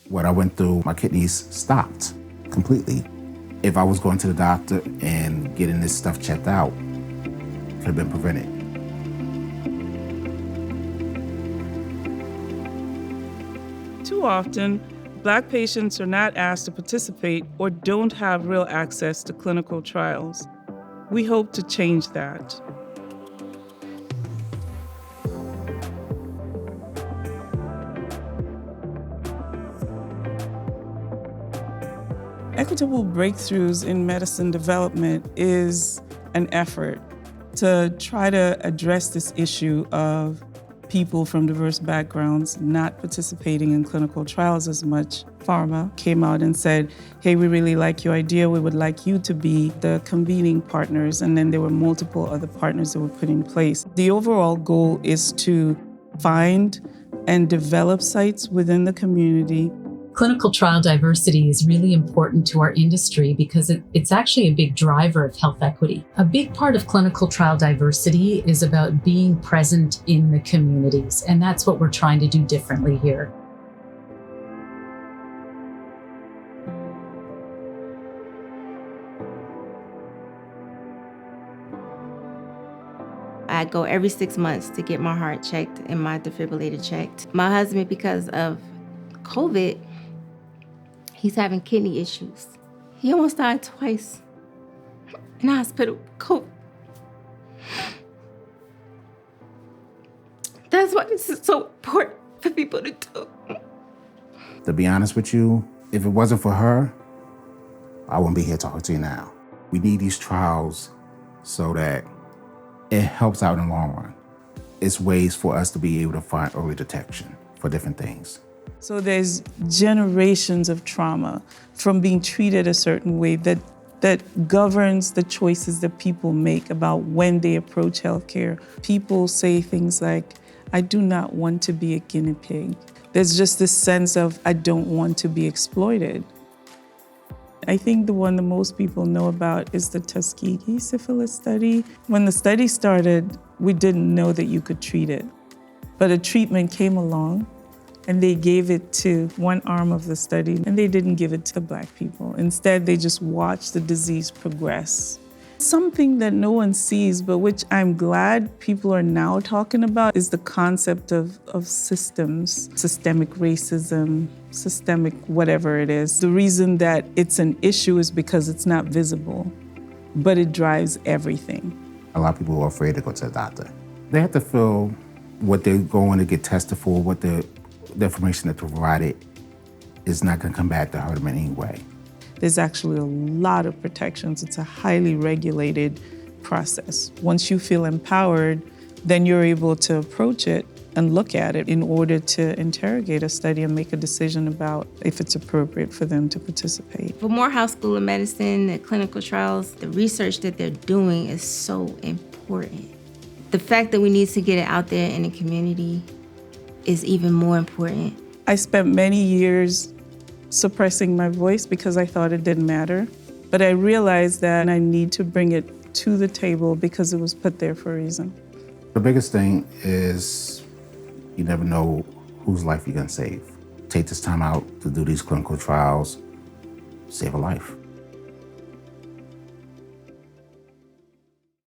What I went through, my kidneys stopped completely. If I was going to the doctor and getting this stuff checked out, it could have been prevented. Too often, Black patients are not asked to participate or don't have real access to clinical trials. We hope to change that. Equitable breakthroughs in medicine development is an effort to try to address this issue of people from diverse backgrounds not participating in clinical trials as much. Pharma came out and said, hey, we really like your idea. We would like you to be the convening partners. And then there were multiple other partners that were put in place. The overall goal is to find and develop sites within the community. Clinical trial diversity is really important to our industry because it's actually a big driver of health equity. A big part of clinical trial diversity is about being present in the communities, and that's what we're trying to do differently here. I go every 6 months to get my heart checked and my defibrillator checked. My husband, because of COVID, he's having kidney issues. He almost died twice in the hospital with COVID. That's why this is so important for people to do. To be honest with you, if it wasn't for her, I wouldn't be here talking to you now. We need these trials so that it helps out in the long run. It's ways for us to be able to find early detection for different things. So there's generations of trauma from being treated a certain way that governs the choices that people make about when they approach healthcare. People say things like, I do not want to be a guinea pig. There's just this sense of, I don't want to be exploited. I think the one that most people know about is the Tuskegee syphilis study. When the study started, we didn't know that you could treat it. But a treatment came along, and they gave it to one arm of the study, and they didn't give it to Black people. Instead, they just watched the disease progress. Something that no one sees, but which I'm glad people are now talking about, is the concept of systems, systemic racism, systemic whatever it is. The reason that it's an issue is because it's not visible, but it drives everything. A lot of people are afraid to go to the doctor. They have to feel what they're going to get tested for, what the information that they're provided is not going to come back to hurt them in any way. There's actually a lot of protections. It's a highly regulated process. Once you feel empowered, then you're able to approach it and look at it in order to interrogate a study and make a decision about if it's appropriate for them to participate. For Morehouse School of Medicine, the clinical trials, the research that they're doing is so important. The fact that we need to get it out there in the community is even more important. I spent many years suppressing my voice because I thought it didn't matter. But I realized that I need to bring it to the table because it was put there for a reason. The biggest thing is you never know whose life you're gonna save. Take this time out to do these clinical trials, save a life.